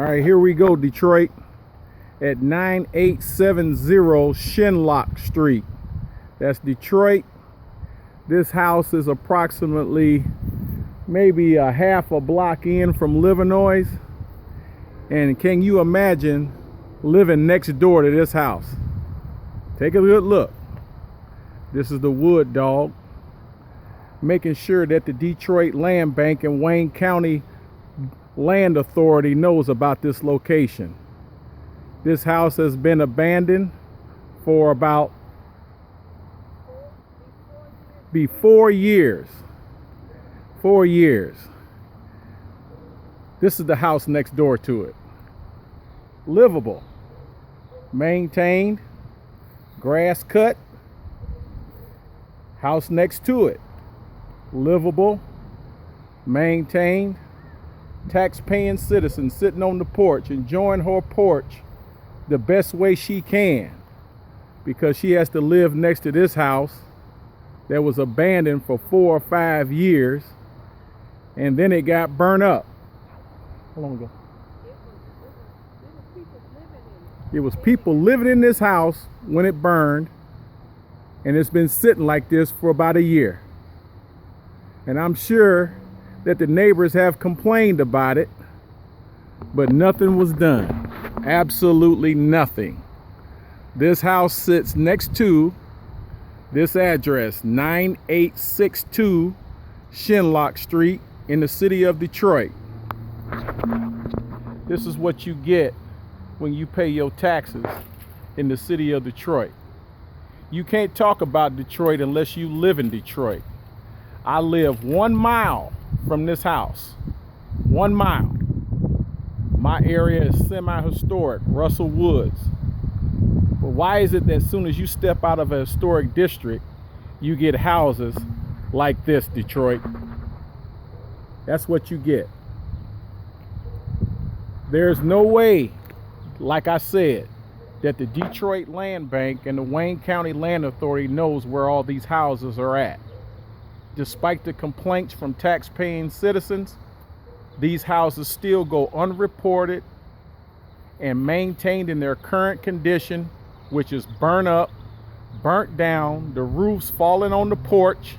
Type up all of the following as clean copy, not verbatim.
All right, here we go, Detroit, at 9870 Shinlock Street. That's Detroit. This house is approximately maybe a half a block in from Livernois. And can you imagine living next door to this house? Take a good look. This is the Wood-Dawg, making sure that the Detroit Land Bank and Wayne County Land Authority knows about this location. This house has been abandoned for about 4 years. 4 years. This is the house next door to it. Livable, maintained, grass cut. House next to it. Livable, maintained, tax-paying citizen sitting on the porch, enjoying her porch the best way she can, because she has to live next to this house that was abandoned for 4 or 5 years, and then it got burnt up. How long ago? It was people living in this house when it burned, and it's been sitting like this for about a year. And I'm sure that the neighbors have complained about it, but nothing was done. Absolutely nothing. This house sits next to this address, 9862 Shinlock Street in the city of Detroit. This is what you get when you pay your taxes in the city of Detroit. You can't talk about Detroit unless you live in Detroit. I live 1 mile from this house. 1 mile. My area is semi-historic, Russell Woods. But why is it that as soon as you step out of a historic district, you get houses like this, Detroit? That's what you get. There's no way, like I said, that the Detroit Land Bank and the Wayne County Land Authority knows where all these houses are at. Despite the complaints from tax-paying citizens, these houses still go unreported and maintained in their current condition, which is burnt up, burnt down, the roof's falling on the porch,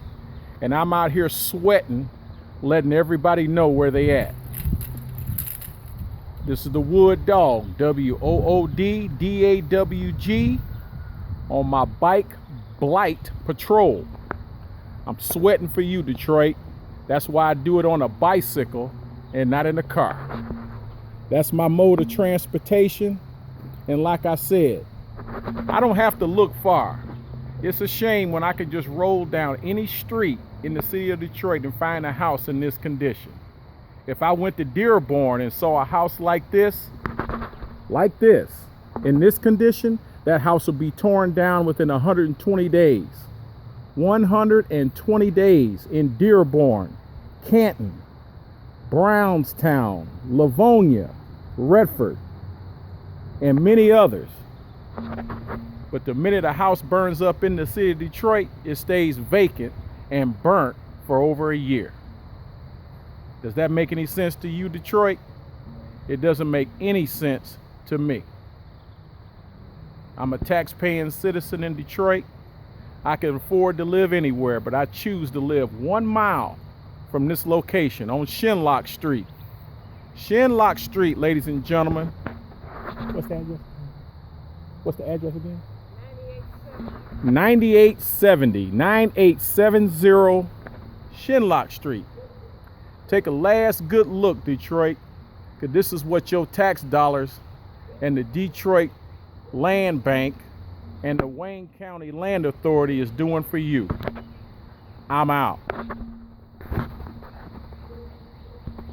and I'm out here sweating, letting everybody know where they at. This is the Wood-Dawg, WOODDAWG, on my bike Blight patrol. I'm sweating for you, Detroit. That's why I do it on a bicycle and not in a car. That's my mode of transportation. And like I said, I don't have to look far. It's a shame when I could just roll down any street in the city of Detroit and find a house in this condition. If I went to Dearborn and saw a house like this, in this condition, that house would be torn down within 120 days. 120 days in Dearborn, Canton, Brownstown, Livonia, Redford, and many others. But the minute a house burns up in the city of Detroit, it stays vacant and burnt for over a year. Does that make any sense to you, Detroit? It doesn't make any sense to me. I'm a tax-paying citizen in Detroit. I can afford to live anywhere, but I choose to live 1 mile from this location on Shinlock Street. Shinlock Street, ladies and gentlemen. What's the address? What's the address again? 9870 Shinlock Street. Take a last good look, Detroit, because this is what your tax dollars and the Detroit Land Bank and the Wayne County Land Authority is doing for you. I'm out.